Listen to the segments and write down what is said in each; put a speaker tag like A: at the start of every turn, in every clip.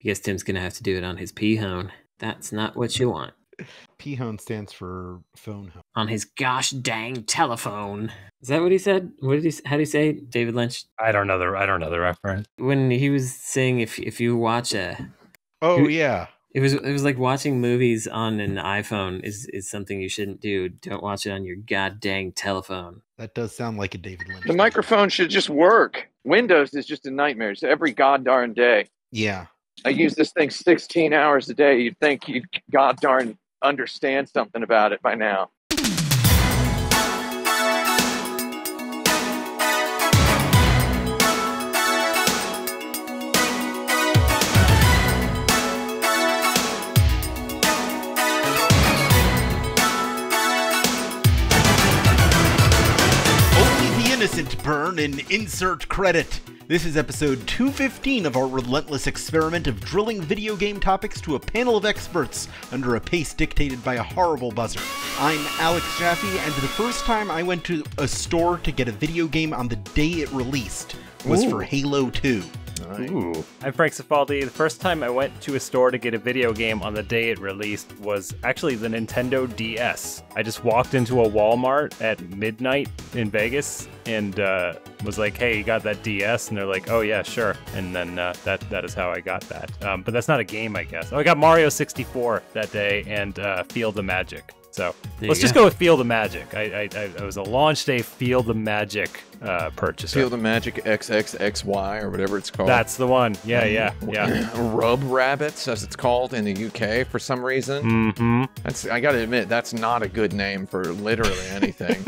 A: Guess Tim's going to have to do it on his P-hone. That's not what you want.
B: P-hone stands for phone hone.
A: On his gosh dang telephone. Is that what he said? How did he say it? David Lynch?
C: I don't know the reference.
A: When he was saying if you watch
B: yeah.
A: It was like watching movies on an iPhone is something you shouldn't do. Don't watch it on your god dang telephone.
B: That does sound like a David Lynch.
D: The microphone should just work. Windows is just a nightmare. It's every god darn day.
B: Yeah.
D: I use this thing 16 hours a day. You'd think you'd god darn understand something about it by now.
B: Innocent burn and insert credit. This is episode 215 of our relentless experiment of drilling video game topics to a panel of experts under a pace dictated by a horrible buzzer. I'm Alex Jaffe, and the first time I went to a store to get a video game on the day it released was for Halo 2.
C: Right. Ooh. I'm Frank Cifaldi. The first time I went to a store to get a video game on the day it released was actually the Nintendo DS. I just walked into a Walmart at midnight in Vegas and was like, hey, you got that DS? And they're like, oh yeah, sure. And then that is how I got that. But that's not a game, I guess. Oh, I got Mario 64 that day and Field of Magic. So let's just go with Field of Magic. I was a launch day Field of Magic purchaser.
D: Field of Magic XXXY or whatever it's called.
C: That's the one. Yeah.
D: Rub Rabbits, as it's called in the UK for some reason.
C: Mm-hmm.
D: I gotta admit, that's not a good name for literally anything.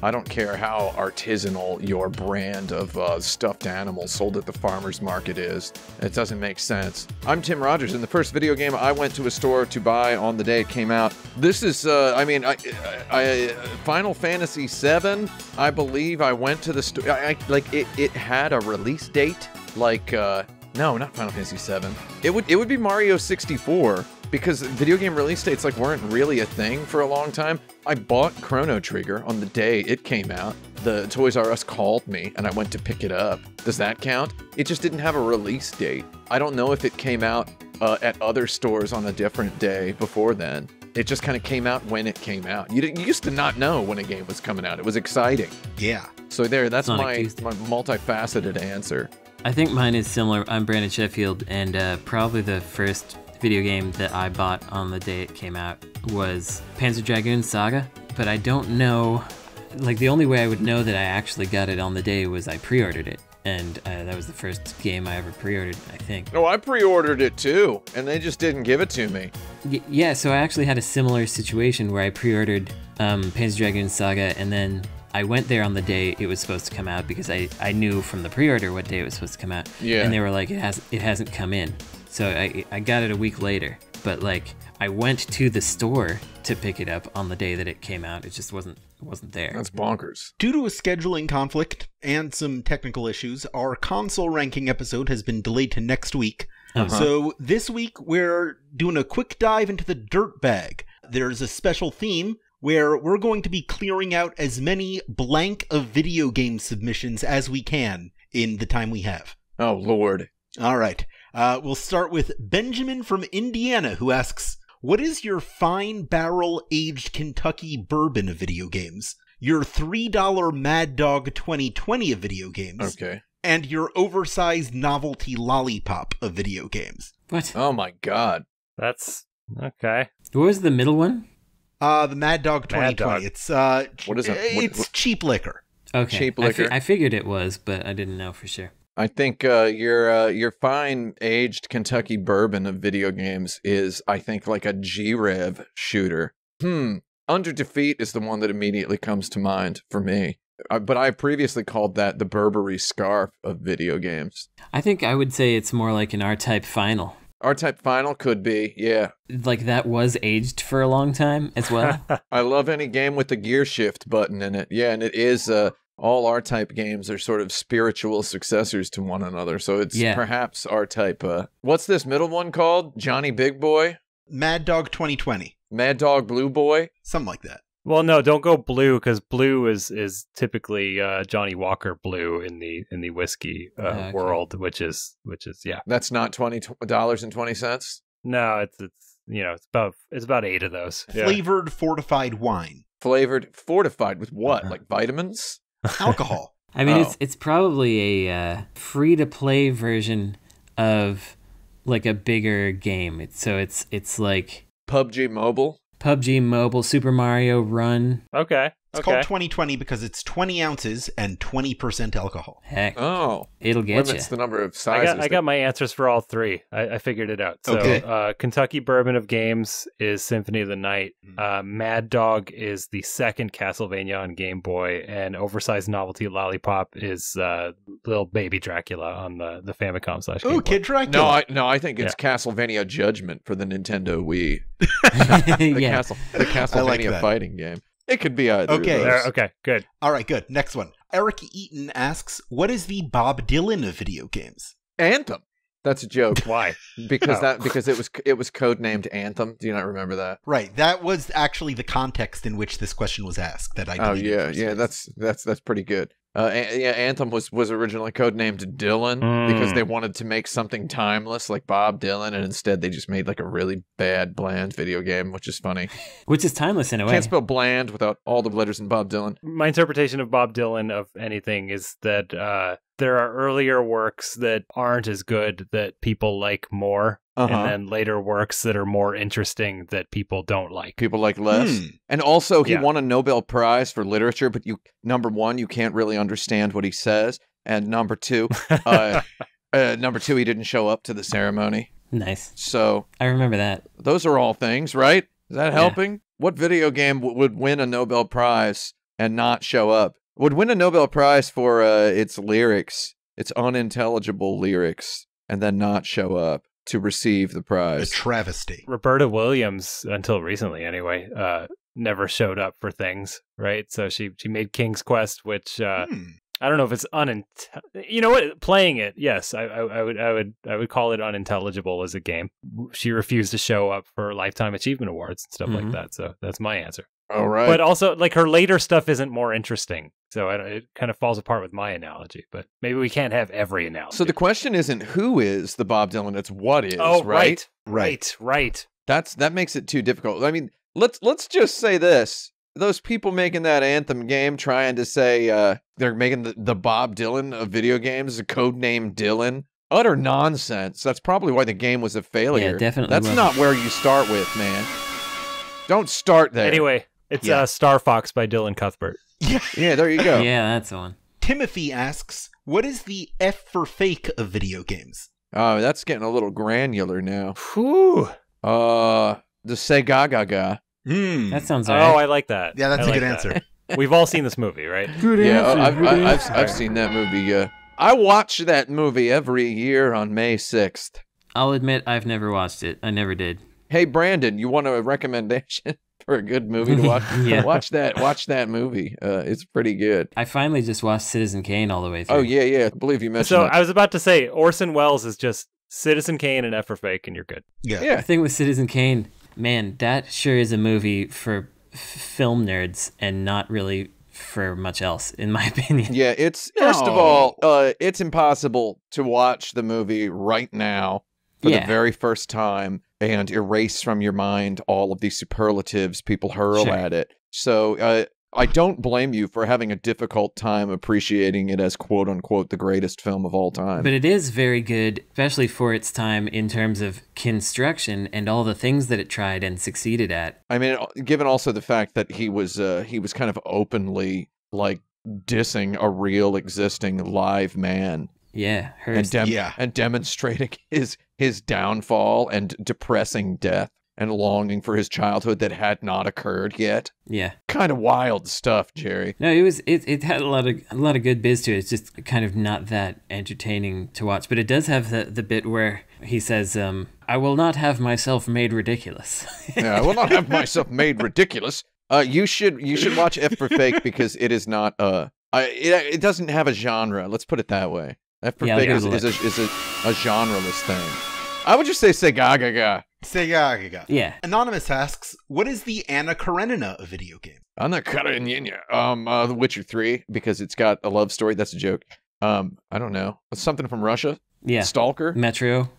D: I don't care how artisanal your brand of stuffed animals sold at the farmer's market is. It doesn't make sense. I'm Tim Rogers, and the first video game I went to a store to buy on the day it came out. This is, Final Fantasy VII, I believe I went to the store. It had a release date. No, not Final Fantasy VII. It would be Mario 64 because video game release dates weren't really a thing for a long time. I bought Chrono Trigger on the day it came out. The Toys R Us called me and I went to pick it up. Does that count? It just didn't have a release date. I don't know if it came out at other stores on a different day before then. It just kind of came out when it came out. You used to not know when a game was coming out. It was exciting.
B: Yeah.
D: So that's my multifaceted answer.
A: I think mine is similar. I'm Brandon Sheffield, and probably the first video game that I bought on the day it came out was Panzer Dragoon Saga. But I don't know, the only way I would know that I actually got it on the day was I pre-ordered it. And that was the first game I ever pre-ordered, I think.
D: No, I pre-ordered it too, and they just didn't give it to me.
A: Yeah, so I actually had a similar situation where I pre-ordered Panzer Dragoon Saga, and then I went there on the day it was supposed to come out because I knew from the pre-order what day it was supposed to come out.
D: Yeah.
A: And they were like, it hasn't come in. So I got it a week later. But I went to the store to pick it up on the day that it came out. It just wasn't there.
D: That's bonkers.
B: Due to a scheduling conflict and some technical issues, our console ranking episode has been delayed to next week. So this week we're doing a quick dive into the Dirtbag. There's a special theme where we're going to be clearing out as many blank of video game submissions as we can in the time we have.
D: Oh, Lord.
B: All right. We'll start with Benjamin from Indiana, who asks, what is your fine barrel-aged Kentucky bourbon of video games? Your $3 Mad Dog 2020 of video games?
D: Okay.
B: And your oversized novelty lollipop of video games?
A: What?
D: Oh, my God.
C: That's okay.
A: What was the middle one?
B: The Mad Dog 2020.
C: Mad Dog.
B: It's
D: what is it?
B: It's cheap liquor.
A: Okay.
D: Cheap liquor.
A: I figured it was, but I didn't know for sure.
D: I think your fine aged Kentucky bourbon of video games is, I think, like a G-Rev shooter. Under Defeat is the one that immediately comes to mind for me. But I previously called that the Burberry scarf of video games.
A: I think I would say it's more like an R-Type Final.
D: R-Type Final could be, yeah.
A: That was aged for a long time as well.
D: I love any game with the gear shift button in it. Yeah, and it is... all R-Type games are sort of spiritual successors to one another, so it's perhaps R-Type. What's this middle one called? Johnny Big Boy?
B: Mad Dog 2020.
D: Mad Dog Blue Boy?
B: Something like that.
C: Well, no, don't go blue because blue is typically Johnny Walker blue in the whiskey
A: Okay.
C: world, which is yeah.
D: That's not $20.20.
C: No, it's it's about 8 of those. Yeah.
B: Flavored fortified wine.
D: Flavored, fortified with what? Like vitamins?
B: Alcohol.
A: I mean,
D: Oh.
A: it's probably a free-to-play version of like a bigger game. It's like
D: PUBG Mobile?
A: PUBG Mobile, Super Mario Run.
C: Okay.
B: It's called 2020 because it's 20 ounces and 20% alcohol.
A: Heck,
D: Oh.
A: it'll get
D: Limits
A: you.
D: the number of sizes.
C: I got my answers for all 3. I figured it out. So,
B: Okay.
C: Kentucky Bourbon of Games is Symphony of the Night. Mad Dog is the second Castlevania on Game Boy, and Oversized Novelty Lollipop is Little Baby Dracula on the Famicom / Game
B: Ooh,
C: Boy.
B: Kid Dracula.
D: No, I think it's Castlevania Judgment for the Nintendo Wii.
A: Yeah.
D: The Castlevania
B: that.
D: fighting game. It could be either
B: Okay.
D: of those.
C: Okay, good.
B: All right, good. Next one. Eric Eaton asks, what is the Bob Dylan of video games?
D: Anthem. That's a joke.
C: Why?
D: Because
C: Oh.
D: because it was codenamed Anthem. Do you not remember that?
B: Right. That was actually the context in which this question was asked that I
D: Oh
B: deleted
D: yeah,
B: for
D: yeah.
B: space.
D: That's pretty good. Anthem was originally codenamed Dylan because they wanted to make something timeless like Bob Dylan, and instead they just made like a really bad, bland video game, which is funny.
A: Which is timeless in a way.
D: Can't spell bland without all the letters in Bob Dylan.
C: My interpretation of Bob Dylan of anything is that there are earlier works that aren't as good that people like more,
D: Uh-huh.
C: and then later works that are more interesting that people don't like.
D: People like less. And also, he
C: Yeah.
D: won a Nobel Prize for literature, but number one, you can't really understand what he says, and number two, he didn't show up to the ceremony.
A: Nice.
D: So
A: I remember that.
D: those are all things, right? Is that
A: Yeah.
D: helping? What video game would win a Nobel Prize and not show up? Would win a Nobel Prize for its lyrics, its unintelligible lyrics, and then not show up to receive the
B: A
D: prize?
B: travesty.
C: Roberta Williams, until recently anyway, never showed up for things, right? So she made King's Quest, which I don't know if it's you know what? Playing it, yes, I would call it unintelligible as a game. She refused to show up for Lifetime Achievement Awards and stuff like that. So that's my answer.
D: All right.
C: But also, like, her later stuff isn't more interesting, so it kind of falls apart with my analogy. But maybe we can't have every analogy.
D: So the question isn't who is the Bob Dylan, it's what is,
C: oh,
D: right?
C: right.
D: That makes it too difficult. I mean, let's just say this. Those people making that Anthem game trying to say they're making the Bob Dylan of video games, a code name Dylan. Utter nonsense. That's probably why the game was a failure.
A: Yeah, definitely
D: That's
A: was.
D: not where you start with, man. Don't start there.
C: Anyway, it's
B: Yeah.
C: Star Fox by Dylan Cuthbert.
D: Yeah, there you go.
A: Yeah, that's the one.
B: Timothy asks, what is the F for fake of video games?
D: Oh, that's getting a little granular now.
C: Whew.
D: The Sega.
A: That sounds
C: Oh,
A: alright.
C: I like that.
B: Yeah, that's
C: I
B: a
C: like
B: good
C: that.
B: answer.
C: We've all seen this movie, right?
D: I've seen that movie. I watch that movie every year on May 6th.
A: I'll admit I've never watched it. I never did.
D: Hey, Brandon, you want a recommendation for a good movie to watch?
A: Yeah.
D: Watch that movie. It's pretty good.
A: I finally just watched Citizen Kane all the way through.
D: Oh, yeah. I believe you mentioned
C: So
D: that.
C: I was about to say Orson Welles is just Citizen Kane and F for Fake, and you're good.
B: Yeah.
A: The
D: Yeah.
A: thing with Citizen Kane, man, that sure is a movie for film nerds and not really for much else, in my opinion.
D: Yeah, it's, first of all, it's impossible to watch the movie right now for the
A: Yeah.
D: very first time and erase from your mind all of the superlatives people hurl
A: Sure.
D: at it. So I don't blame you for having a difficult time appreciating it as quote unquote the greatest film of all time.
A: But it is very good, especially for its time in terms of construction and all the things that it tried and succeeded at.
D: I mean, given also the fact that he was kind of openly like dissing a real existing live man.
A: Yeah,
D: And,
A: Hearst.
D: and demonstrating his downfall and depressing death and longing for his childhood that had not occurred yet.
A: Yeah.
D: Kind of wild stuff, Jerry.
A: No, it had a lot of good biz to it. It's just kind of not that entertaining to watch. But it does have the bit where he says, I will not have myself made ridiculous.
D: Yeah, I will not have myself made ridiculous. You should watch F for Fake because it is not it doesn't have a genre. Let's put it that way. F for
A: Yeah,
D: Fake
A: I'll
D: is
A: give it a
D: a genreless thing. I would just say Sega.
B: Sega.
A: Yeah.
B: Anonymous asks, what is the Anna Karenina of video games?
D: Anna Karenina. The Witcher 3, because it's got a love story. That's a joke. I don't know. Something from Russia?
A: Yeah.
D: Stalker?
A: Metro.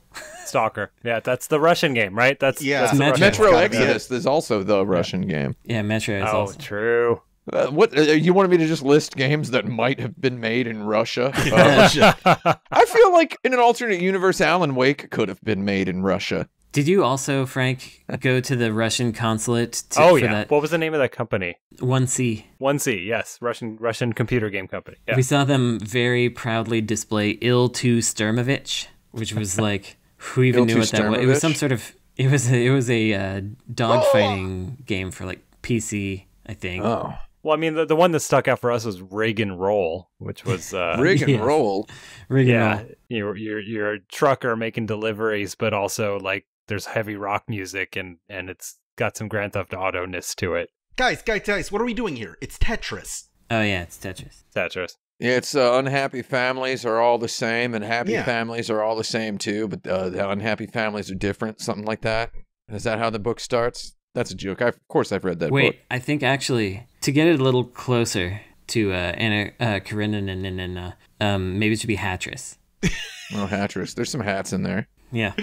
C: Stalker. Yeah, that's the Russian game, right? That's the
D: Metro Exodus is also the Russian game.
A: Yeah, Metro is also.
C: True.
D: What you wanted me to just list games that might have been made in Russia? I feel like in an alternate universe, Alan Wake could have been made in Russia.
A: Did you also, Frank, go to the Russian consulate?
C: For that? What was the name of that company?
A: 1C.
C: 1C, yes, Russian computer game company. Yeah.
A: We saw them very proudly display Il-2 Sturmovich, which was like, who even knew what that was? It was some sort of, it was a dogfighting game for like PC, I think.
D: Oh.
C: Well, I mean, the one that stuck out for us was Rig and Roll, which was
D: Rig and Roll.
A: Roll.
C: You're a trucker making deliveries, but also like there's heavy rock music and it's got some Grand Theft Auto-ness to it.
B: Guys, what are we doing here? It's Tetris.
A: Oh yeah, it's Tetris.
D: Yeah, it's unhappy families are all the same, and happy families are all the same too. But the unhappy families are different, something like that. Is that how the book starts? That's a joke. Of course, I've read that book.
A: Wait, I think actually, to get it a little closer to Anna Karenina, maybe it should be Hattress.
D: Oh, Hattress. There's some hats in there.
A: Yeah.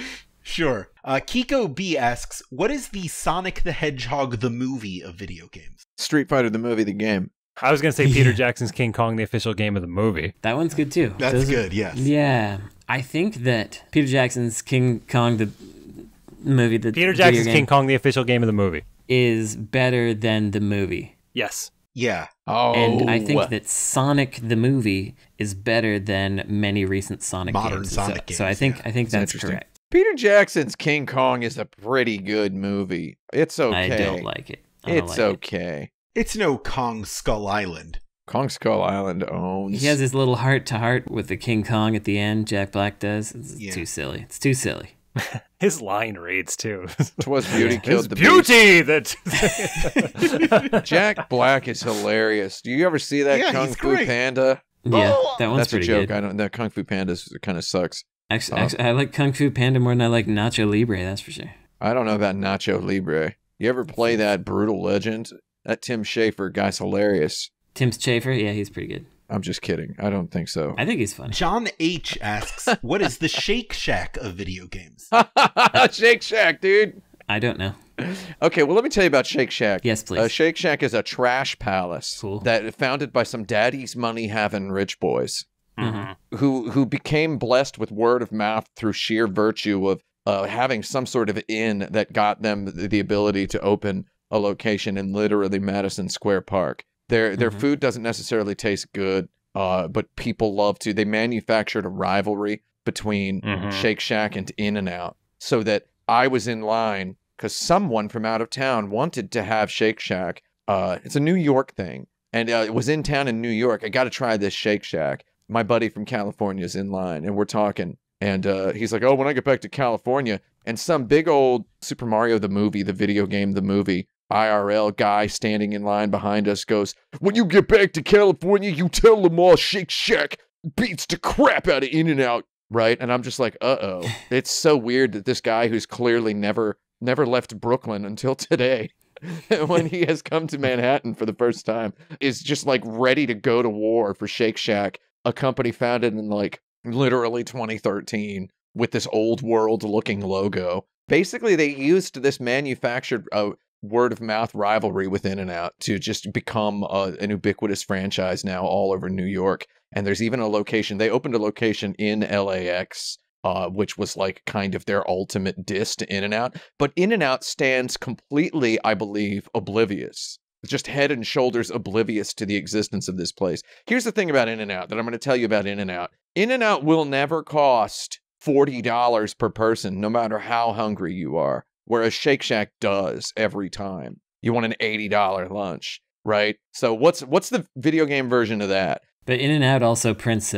B: Sure. Kiko B asks, what is the Sonic the Hedgehog the movie of video games?
D: Street Fighter the movie, the game.
C: I was going to say Peter Jackson's King Kong, the official game of the movie.
A: That one's good too.
B: That's good, yes.
A: Yeah. I think that Peter Jackson's King Kong, the movie,
C: Peter Jackson's King Kong, the official game of the movie,
A: is better than the movie.
C: Yes.
B: Yeah.
D: Oh.
A: And I think that Sonic the movie is better than many recent Sonic
B: modern
A: games.
B: Sonic games.
A: So I think that's correct.
D: Peter Jackson's King Kong is a pretty good movie. It's okay.
A: I don't like it.
D: It's okay.
B: It's no Kong Skull Island.
D: Kong Skull Island owns.
A: He has his little heart-to-heart with the King Kong at the end. Jack Black does. It's too silly. It's too silly.
C: His line reads too.
D: 'Twas beauty killed the
C: beauty
D: beast. That Jack Black is hilarious. Do you ever see that Kung Fu Panda?
A: Yeah, that one's
D: That's
A: pretty
D: a joke.
A: good.
D: I don't. That Kung Fu Panda kind of sucks.
A: Actually, I like Kung Fu Panda more than I like Nacho Libre. That's for sure.
D: I don't know about Nacho Libre. You ever play that Brutal Legend? That Tim Schafer guy's hilarious.
A: Tim Schafer, yeah, he's pretty good.
D: I'm just kidding. I don't think so.
A: I think he's funny.
B: John H asks, what is the Shake Shack of video games?
D: Shake Shack, dude.
A: I don't know.
D: Okay, well, let me tell you about Shake Shack.
A: Yes, please.
D: Shake Shack is a trash palace that founded by some daddy's money-having rich boys who became blessed with word of mouth through sheer virtue of having some sort of inn that got them the ability to open a location in literally Madison Square Park. Their food doesn't necessarily taste good, but people love to. They manufactured a rivalry between Shake Shack and In-N-Out so that I was in line because someone from out of town wanted to have Shake Shack. It's a New York thing, and it was in town in New York. I got to try this Shake Shack. My buddy from California is in line, and we're talking. And he's like, oh, when I get back to California, and some big old Super Mario the movie, the video game, the movie, IRL guy standing in line behind us goes, when you get back to California, you tell them all Shake Shack beats the crap out of In-N-Out, right? And I'm just like, uh-oh. It's so weird that this guy who's clearly never left Brooklyn until today, when he has come to Manhattan for the first time, is just like ready to go to war for Shake Shack, a company founded in like literally 2013 with this old world looking logo. Basically, they used this manufactured word of mouth rivalry with In-N-Out to just become an ubiquitous franchise now all over New York. And there's even a location. They opened a location in LAX, which was like kind of their ultimate diss to In-N-Out. But In-N-Out stands completely, I believe, oblivious. Just head and shoulders oblivious to the existence of this place. Here's the thing about In-N-Out that I'm going to tell you about In-N-Out. In-N-Out will never cost $40 per person, no matter how hungry you are. Whereas Shake Shack does every time. You want an $80 lunch, right? So what's the video game version of that?
A: But In-N-Out also prints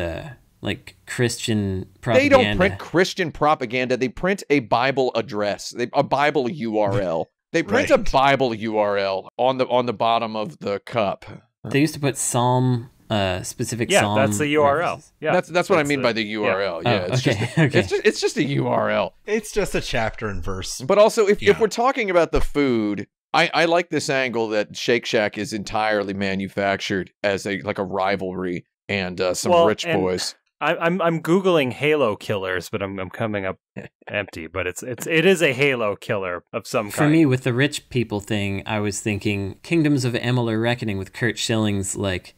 A: like Christian propaganda.
D: They don't print Christian propaganda. They print a Bible address, a Bible URL. They print a Bible URL on the bottom of the cup.
A: They used to put Psalm. Specific
C: yeah,
A: psalm
C: that's the URL.
A: References.
C: Yeah,
D: that's what I mean by the URL. Yeah, it's just a URL.
B: It's just a chapter and verse.
D: But also, if we're talking about the food, I like this angle that Shake Shack is entirely manufactured as a rivalry and some rich boys.
C: I'm Googling Halo killers, but I'm coming up empty. But it is a Halo killer of some kind.
A: For me, with the rich people thing, I was thinking Kingdoms of Amalur Reckoning with Kurt Schilling's like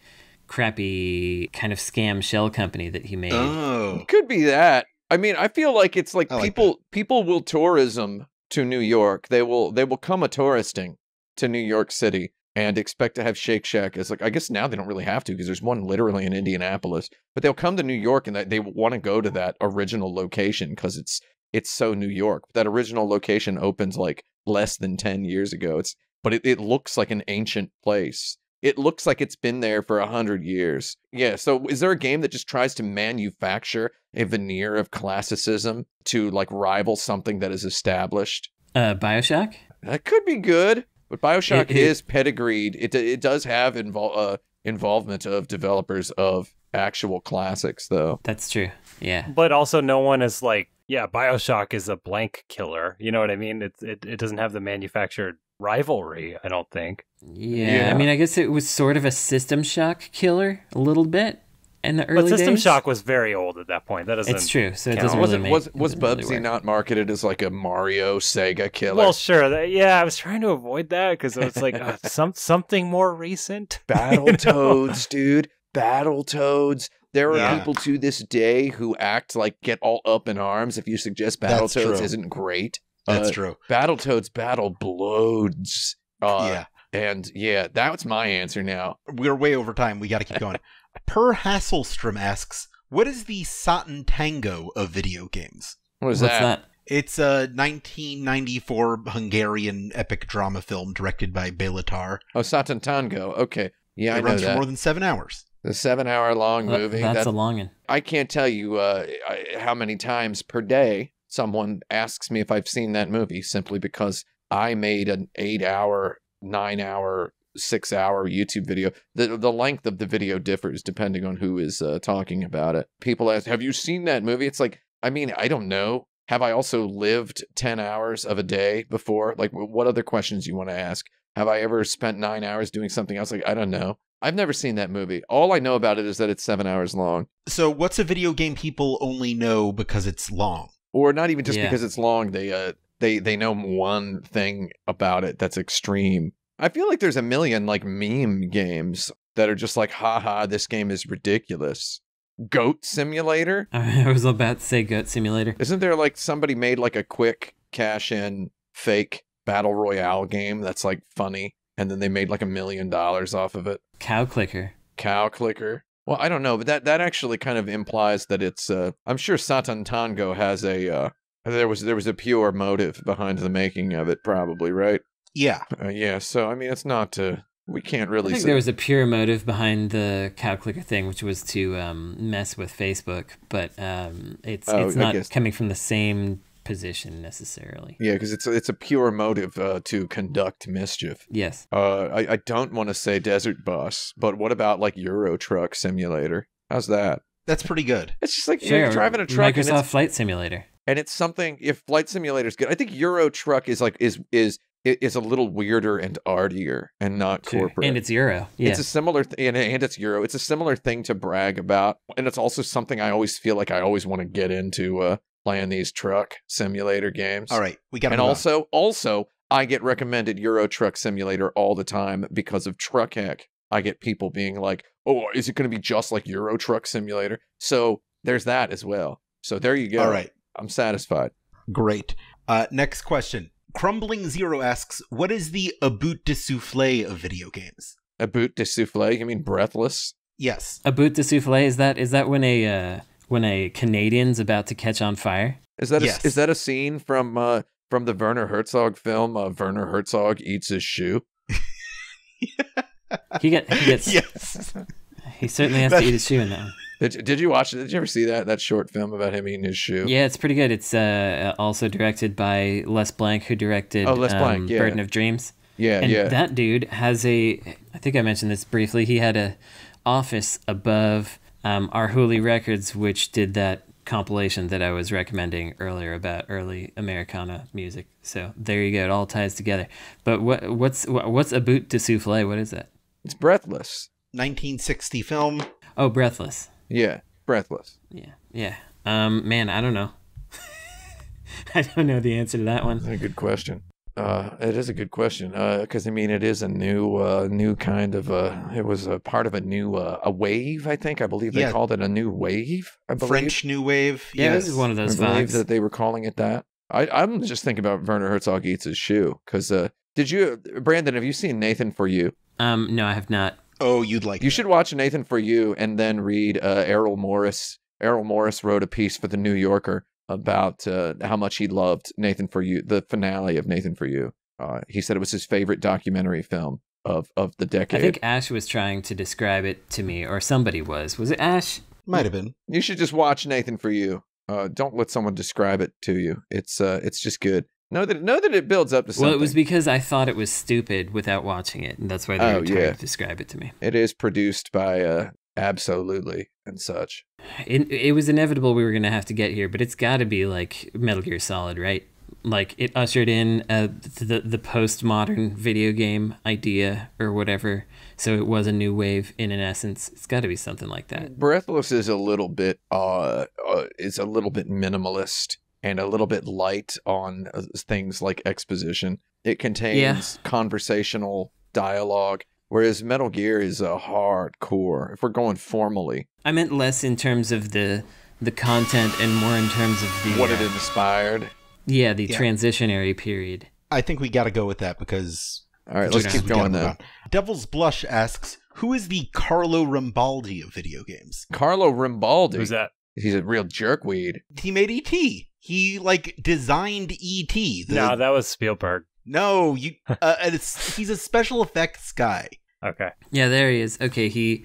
A: crappy kind of scam shell company that he made.
B: Oh,
D: Could be that. I mean, I feel like it's like
B: I like
D: people will tourism to New York. They will come a touristing to New York City and expect to have Shake Shack as like, I guess now they don't really have to because there's one literally in Indianapolis, but they'll come to New York and they want to go to that original location because it's so New York. That original location opens like less than 10 years ago. But it looks like an ancient place. It looks like it's been there for 100 years. Yeah, so is there a game that just tries to manufacture a veneer of classicism to like rival something that is established?
A: BioShock?
D: That could be good, but BioShock is pedigreed. It does have involvement of developers of actual classics, though.
A: That's true, yeah.
C: But also no one is like, yeah, BioShock is a blank killer. You know what I mean? It doesn't have the manufactured rivalry, I don't think.
A: Yeah, I mean, I guess it was sort of a System Shock killer a little bit in the early days.
C: But System Shock was very old at that point. That doesn't.
A: It's true, so it
C: count.
A: doesn't really make.
D: Was Bubsy not marketed as like a Mario Sega killer?
C: Well, sure. I was trying to avoid that because it's like something more recent.
D: Battletoads, dude. Battletoads. There are people to this day who act like get all up in arms if you suggest Battletoads isn't great.
B: That's true.
D: Battletoads Battle Blows.
B: Yeah.
D: And yeah, that's my answer now.
B: We're way over time. We got to keep going. Per Hasselstrom asks, what is the Satantango of video games?
D: What's
A: What's that?
B: It's a 1994 Hungarian epic drama film directed by Belatar.
D: Oh, Satantango. Okay. Yeah, I know
B: runs
D: that.
B: for more than 7 hours.
D: The 7-hour-long movie.
A: That's a long one.
D: I can't tell you how many times per day someone asks me if I've seen that movie simply because I made an 8-hour, 9-hour, 6-hour YouTube video. The length of the video differs depending on who is talking about it. People ask, have you seen that movie? It's like, I mean, I don't know. Have I also lived 10 hours of a day before? Like, what other questions you want to ask? Have I ever spent 9 hours doing something else? Like, I don't know. I've never seen that movie. All I know about it is that it's 7 hours long.
B: So what's a video game people only know because it's long?
D: Or not even just because it's long. They know one thing about it that's extreme. I feel like there's a million like meme games that are just like, haha, this game is ridiculous. Goat Simulator?
A: I was about to say Goat Simulator.
D: Isn't there like somebody made like a quick cash-in fake battle royale game that's like funny? And then they made like $1 million off of it.
A: Cow Clicker.
D: Cow Clicker. Well, I don't know, but that actually kind of implies that it's. I'm sure Satantango has a. There was a pure motive behind the making of it, probably, right?
B: Yeah.
D: Yeah. So I mean, it's not. We can't really.
A: I think there was a pure motive behind the Cow Clicker thing, which was to mess with Facebook, but it's not coming from the same position necessarily.
D: Yeah, because it's a pure motive to conduct mischief.
A: Yes.
D: I don't want to say Desert Bus, but what about like Euro Truck Simulator? How's that?
B: That's pretty good.
D: It's just like
A: Sure,
D: you're driving a truck.
A: Microsoft Flight Simulator.
D: And it's something. If Flight Simulator's good, I think Euro Truck is like is a little weirder and artier and not corporate.
A: And it's Euro. Yeah.
D: It's a similar and it's Euro. It's a similar thing to brag about, and it's also something I always feel like I always want to get into. Playing these truck simulator games.
B: All right, we got to.
D: And also, I get recommended Euro Truck Simulator all the time because of Truck Hack. I get people being like, "Oh, is it going to be just like Euro Truck Simulator?" So there's that as well. So there you go.
B: All right,
D: I'm satisfied.
B: Great. Next question. Crumbling Zero asks, "What is the a bout de souffle of video games?"
D: A bout de souffle? You mean breathless?
B: Yes.
A: A bout de souffle, is that when a Canadian's about to catch on fire?
D: Is that a scene from the Werner Herzog film Werner Herzog Eats His Shoe?
A: He gets
B: yes.
A: He certainly has to eat his shoe in that one.
D: Did you watch it? Did you ever see that short film about him eating his shoe?
A: Yeah, it's pretty good. It's also directed by Les Blank, who directed Burden of Dreams.
D: Yeah,
A: and that dude has I think I mentioned this briefly, he had a office above our Hooli Records, which did that compilation that I was recommending earlier about early Americana music. So there you go. It all ties together. But what's a boot de souffle? What is that?
D: It's Breathless.
B: 1960 film.
A: Oh, Breathless.
D: Yeah, Breathless.
A: Yeah. Man, I don't know. I don't know the answer to that one.
D: That's a good question. It is a good question because I mean it is a new kind of it was a part of a new a wave. I believe they called it a new wave. I believe
B: French New Wave.
A: Yeah, this is one of those
D: I believe
A: vibes
D: that they were calling it that. I'm just thinking about Werner Herzog Eats His Shoe because did you, Brandon? Have you seen Nathan For You?
A: No, I have not.
B: Oh, you'd like.
D: You should watch Nathan For You and then read Errol Morris. Errol Morris wrote a piece for the New Yorker about how much he loved Nathan For You, the finale of Nathan For You. He said it was his favorite documentary film of the decade.
A: I think Ash was trying to describe it to me, or somebody was. Was it Ash?
B: Might have been.
D: You should just watch Nathan For You. Don't let someone describe it to you. It's just good. Know that it builds up to something.
A: Well, it was because I thought it was stupid without watching it, and that's why they were trying to describe it to me.
D: It is produced by Absolutely and such.
A: It was inevitable we were going to have to get here, but it's got to be like Metal Gear Solid, right? Like it ushered in the postmodern video game idea or whatever, so it was a new wave in an essence. It's got to be something like that.
D: Breathless is a little bit minimalist and a little bit light on things like exposition. It contains conversational dialogue, whereas Metal Gear is a hardcore. If we're going formally,
A: I meant less in terms of the content and more in terms of the
D: what it inspired.
A: Yeah, the transitionary period.
B: I think we got to go with that because.
D: All right, let's keep going then.
B: Devils Blush asks, "Who is the Carlo Rambaldi of video games?"
D: Carlo Rambaldi.
C: Who's that?
D: He's a real jerkweed.
B: He made E.T. He designed E.T.
C: No, that was Spielberg.
B: No, he's a special effects guy.
C: Okay.
A: Yeah, there he is. Okay, he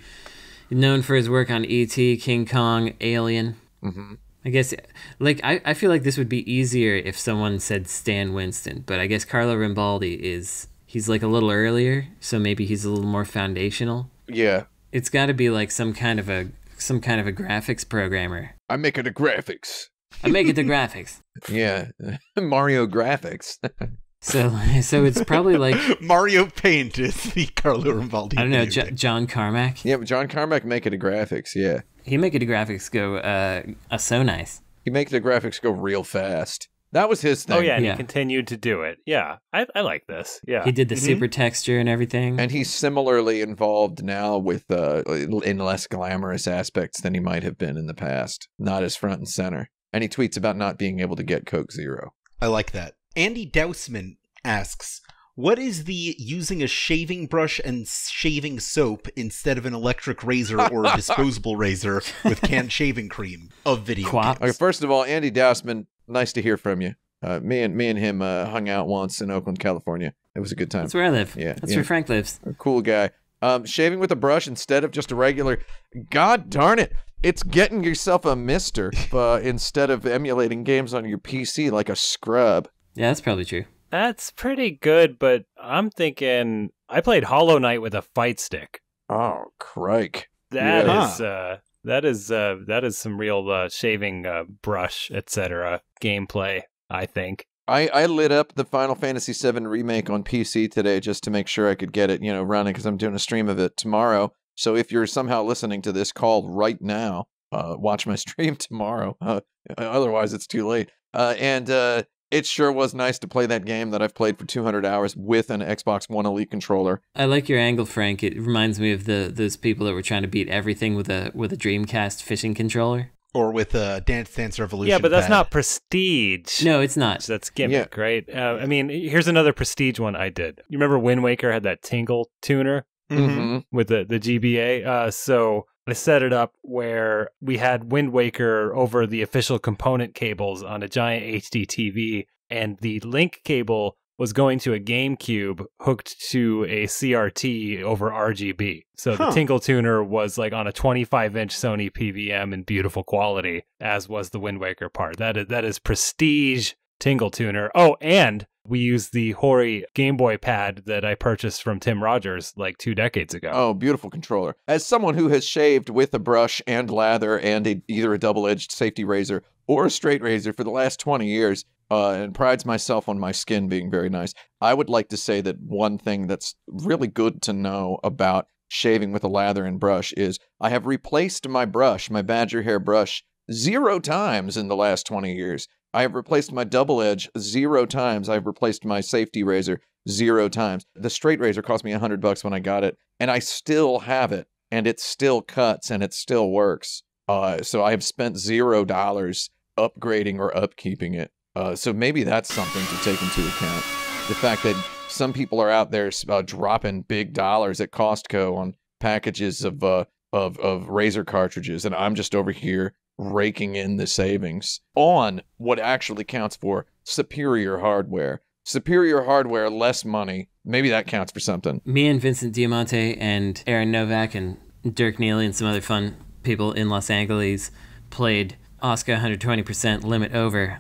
A: known for his work on E.T., King Kong, Alien.
D: Mm-hmm.
A: I guess, I feel like this would be easier if someone said Stan Winston, but I guess Carlo Rambaldi he's like a little earlier, so maybe he's a little more foundational.
D: Yeah.
A: It's got to be like some kind of a graphics programmer.
D: I make it the graphics.
A: I make it the graphics.
D: Yeah, Mario graphics.
A: So it's probably like
B: Mario Paint is the Carlo Rambaldi.
A: I don't know, John Carmack.
D: Yeah, but John Carmack make it the graphics. Yeah,
A: he make it the graphics go so nice.
D: He make the graphics go real fast. That was his thing.
C: Oh yeah, and he continued to do it. Yeah, I like this. Yeah,
A: he did the super texture and everything.
D: And he's similarly involved now with in less glamorous aspects than he might have been in the past. Not as front and center. And he tweets about not being able to get Coke Zero.
B: I like that. Andy Douseman asks, "What is the using a shaving brush and shaving soap instead of an electric razor or a disposable razor with canned shaving cream of video games?"
D: Okay, first of all, Andy Douseman, nice to hear from you. Me and him hung out once in Oakland, California. It was a good time.
A: That's where I live.
D: Yeah,
A: that's where Frank lives.
D: A cool guy. Shaving with a brush instead of just a regular. God darn it! It's getting yourself a mister instead of emulating games on your PC like a scrub.
A: Yeah, that's probably true.
C: That's pretty good, but I'm thinking I played Hollow Knight with a fight stick.
D: Oh, crike!
C: That is some real shaving brush, etc. gameplay. I think.
D: I lit up the Final Fantasy VII Remake on PC today just to make sure I could get it, running because I'm doing a stream of it tomorrow. So if you're somehow listening to this call right now, watch my stream tomorrow. Otherwise, it's too late. And it sure was nice to play that game that I've played for 200 hours with an Xbox One Elite controller.
A: I like your angle, Frank. It reminds me of those people that were trying to beat everything with a Dreamcast fishing controller.
B: Or with a Dance Dance Revolution.
C: Yeah, but that's
B: pad.
C: not Prestige.
A: No, it's not.
C: That's gimmick, right? I mean, here's another Prestige one I did. You remember Wind Waker had that Tingle tuner with the GBA? So I set it up where we had Wind Waker over the official component cables on a giant HD TV, and the link cable was going to a GameCube hooked to a CRT over RGB. So the Tingle Tuner was like on a 25-inch Sony PVM in beautiful quality, as was the Wind Waker part. That is Prestige Tingle Tuner. Oh, and we use the Hori Game Boy pad that I purchased from Tim Rogers like 2 decades ago.
D: Oh, beautiful controller. As someone who has shaved with a brush and lather and either a double-edged safety razor or a straight razor for the last 20 years, and prides myself on my skin being very nice, I would like to say that one thing that's really good to know about shaving with a lather and brush is I have replaced my brush, my badger hair brush, 0 times in the last 20 years. I have replaced my double edge 0 times. I've replaced my safety razor 0 times. The straight razor cost me $100 when I got it, and I still have it, and it still cuts, and it still works. So I have spent $0 upgrading or upkeeping it. So maybe that's something to take into account. The fact that some people are out there dropping big dollars at Costco on packages of razor cartridges, and I'm just over here raking in the savings on what actually counts for superior hardware. Superior hardware, less money. Maybe that counts for something.
A: Me and Vincent Diamante and Aaron Novak and Dirk Neely and some other fun people in Los Angeles played Oscar 120% Limit Over,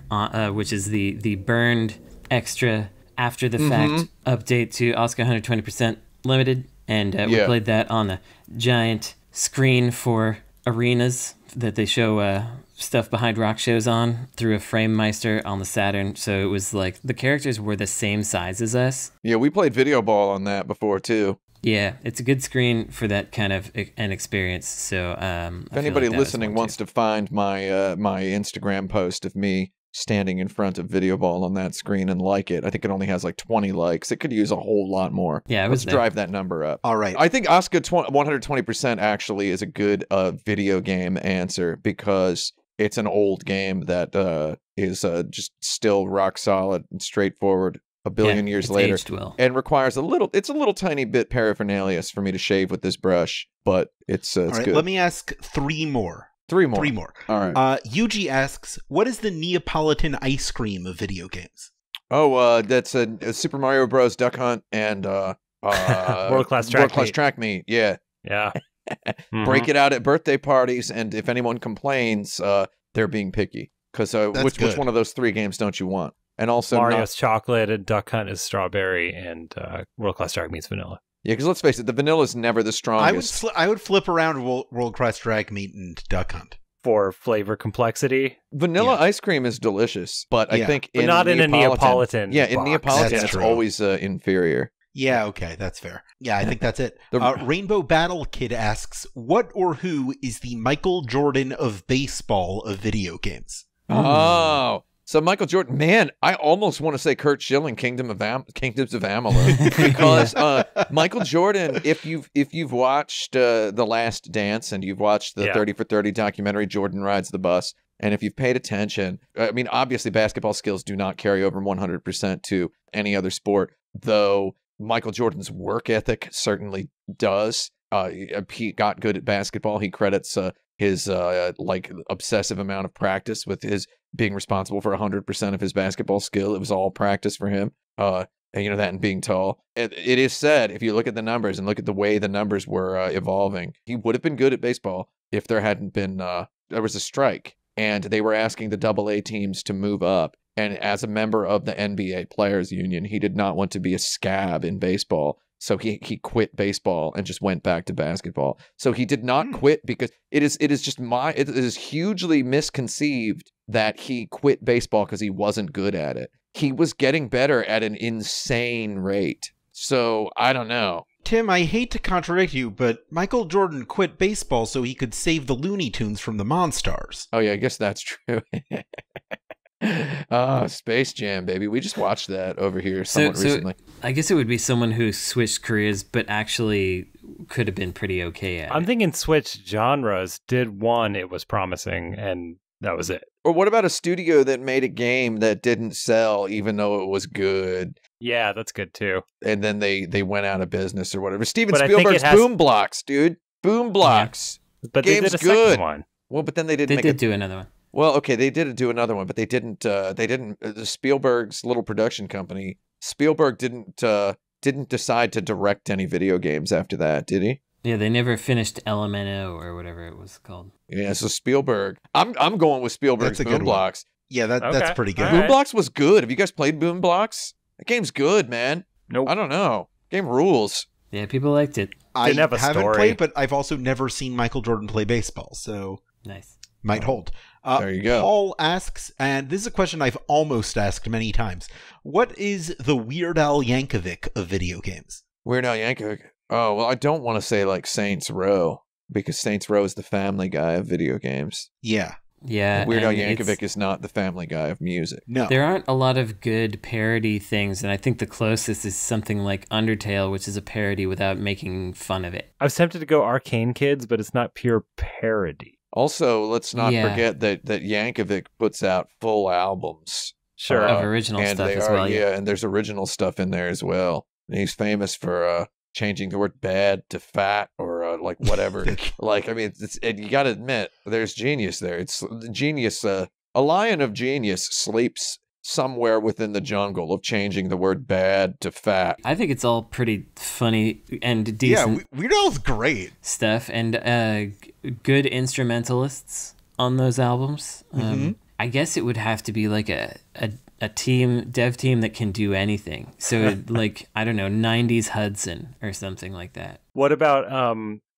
A: which is the burned extra after the fact update to Oscar 120% Limited. And we played that on the giant screen for arenas that they show stuff behind rock shows on through a Framemeister on the Saturn. So it was like the characters were the same size as us.
D: Yeah, we played video ball on that before too.
A: Yeah, it's a good screen for that kind of an experience. So
D: if anybody listening wants to find my my Instagram post of me standing in front of video ball on that screen and like it, I think it only has like 20 likes. It could use a whole lot more.
A: Yeah,
D: let's drive that number up.
B: All right.
D: I think Oscar 120% actually is a good video game answer because it's an old game that is just still rock solid and straightforward a billion years later,
A: aged well.
D: And requires it's a little tiny bit paraphernalia for me to shave with this brush, but it's good.
B: Let me ask 3 more.
D: 3 more.
B: 3 more.
D: All right.
B: UG asks, what is the Neapolitan ice cream of video games?
D: Oh, that's a Super Mario Bros. Duck Hunt and
C: World-class
D: track meet. Yeah.
C: Yeah.
D: Break it out at birthday parties, and if anyone complains, they're being picky. Because which one of those 3 games don't you want? And also
C: Mario's chocolate and Duck Hunt is strawberry, and World-class track meat's vanilla.
D: Yeah, because let's face it, the vanilla is never the strongest.
B: I would flip around World-Class Drag Meat and Duck Hunt.
C: For flavor complexity.
D: Vanilla ice cream is delicious, but I think
C: but not in a Neapolitan
D: Yeah, in
C: box.
D: Neapolitan it's always inferior.
B: Yeah, okay, that's fair. Yeah, I think that's it. Rainbow Battlekid asks, what or who is the Michael Jordan of baseball of video games?
D: Oh, so Michael Jordan, man, I almost want to say Kurt Schilling, Kingdoms of Amalur, because Michael Jordan, if you've watched The Last Dance and you've watched the 30 for 30 documentary, Jordan Rides the Bus, and if you've paid attention, I mean, obviously basketball skills do not carry over 100% to any other sport, though Michael Jordan's work ethic certainly does. He got good at basketball. He credits his obsessive amount of practice with his being responsible for 100% of his basketball skill. It was all practice for him. And that and being tall. It is said, if you look at the numbers and look at the way the numbers were evolving, he would have been good at baseball if there hadn't been, there was a strike and they were asking the AA teams to move up. And as a member of the NBA Players Union, he did not want to be a scab in baseball. So he quit baseball and just went back to basketball. So he did not quit because it is hugely misconceived that he quit baseball because he wasn't good at it. He was getting better at an insane rate. So I don't know.
B: Tim, I hate to contradict you, but Michael Jordan quit baseball so he could save the Looney Tunes from the Monstars.
D: Oh yeah, I guess that's true. Space Jam, baby. We just watched that over here recently.
A: I guess it would be someone who switched careers, but actually could have been pretty okay at it.
C: I'm thinking switched genres, did one, it was promising, and that was it.
D: Or what about a studio that made a game that didn't sell even though it was good?
C: Yeah, that's good too.
D: And then they went out of business or whatever. Steven Spielberg's Boom Blocks, dude. Boom Blocks.
C: Yeah. But
D: game's
C: they did a
D: good.
C: second one.
D: Well, but then they did
A: do another one.
D: Well, okay, they did do another one, but they didn't the Spielberg's little production company, Spielberg didn't decide to direct any video games after that, did he?
A: Yeah, they never finished LMNO or whatever it was called.
D: Yeah, so Spielberg. I'm going with Spielberg's Boom Blocks.
B: Yeah, that's pretty good.
D: Boom Blocks was good. Have you guys played Boom Blocks? That game's good, man.
C: Nope.
D: I don't know. Game rules.
A: Yeah, people liked it.
B: I
C: Didn't have a
B: haven't
C: story.
B: played, but I've also never seen Michael Jordan play baseball, so
A: Nice.
B: might hold.
D: There you go.
B: Paul asks, and this is a question I've almost asked many times, what is the Weird Al Yankovic of video games?
D: Weird Al Yankovic. Oh, well, I don't want to say like Saints Row, because Saints Row is the Family Guy of video games.
B: Yeah.
A: Yeah.
D: Weird Al
A: and
D: Yankovic is not the Family Guy of music.
B: No.
A: There aren't a lot of good parody things, and I think the closest is something like Undertale, which is a parody without making fun of it.
C: I was tempted to go Arcane Kids, but it's not pure parody.
D: Also, let's not
A: Yeah.
D: forget that Yankovic puts out full albums.
C: Sure.
A: Of original
D: and
A: stuff
D: they
A: as
D: are,
A: well.
D: yeah, and there's original stuff in there as well. And he's famous for changing the word bad to fat or like whatever. Like, I mean, you got to admit, there's genius there. It's genius. A lion of genius sleeps somewhere within the jungle of changing the word bad to fat.
A: I think it's all pretty funny and
B: Yeah,
A: decent
B: Weird Al's great.
A: stuff, and good instrumentalists on those albums. I guess it would have to be like a dev team that can do anything. So like, I don't know, 90s Hudson or something like that.
C: What about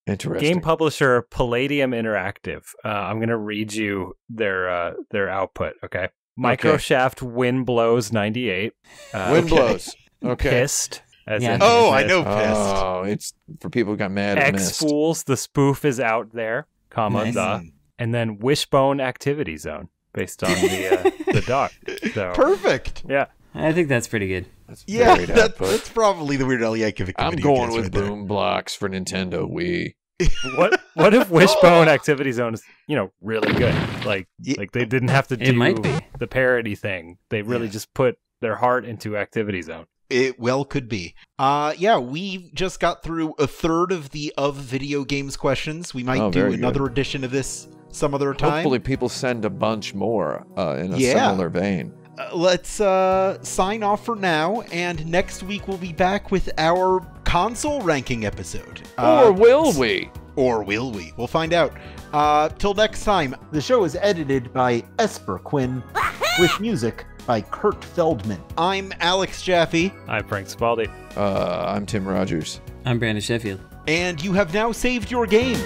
D: Interesting.
C: game publisher Palladium Interactive? I'm going to read you their output, okay? Microshaft Wind Blows 98.
D: Wind blows. Okay.
C: Pissed. As
A: Yeah.
C: in
B: Oh, I
C: Mist.
B: know Pissed.
D: Oh, it's for people who got mad at
C: X
D: Mist.
C: Fools, the spoof is out there,
A: Nice.
C: and then Wishbone Activity Zone based on the doc. So,
B: Perfect.
C: yeah.
A: I think that's pretty good.
D: That's
B: Yeah,
D: varied output.
B: that's probably the Weird Al Yankovic.
D: I'm
B: video
D: going
B: games
D: with
B: right there.
D: Boom Blocks for Nintendo Wii.
C: What if Wishbone Activity Zone is, really good? Like
B: Ye-
C: like they didn't have to
A: It
C: do
A: might be.
C: the parody thing. They really
B: Yeah.
C: just put their heart into Activity Zone.
B: It well could be. Yeah, we just got through a third of the video games questions. We might do
D: very
B: another edition of this some other time.
D: Hopefully people send a bunch more in a
B: Yeah.
D: similar vein.
B: Let's sign off for now, and next week we'll be back with our console ranking episode.
D: Or will we?
B: Or will we? We'll find out. Till next time, the show is edited by Esper Quinn, with music by Kurt Feldman. I'm Alex Jaffe,
C: I'm Frank Spaldi.
D: I'm Tim Rogers.
A: I'm Brandon Sheffield.
B: and you have now saved your game.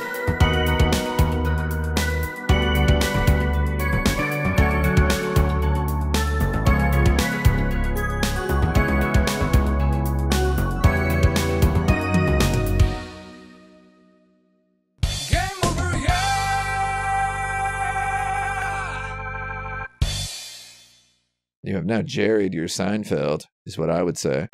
D: You have now jerried your Seinfeld, is what I would say.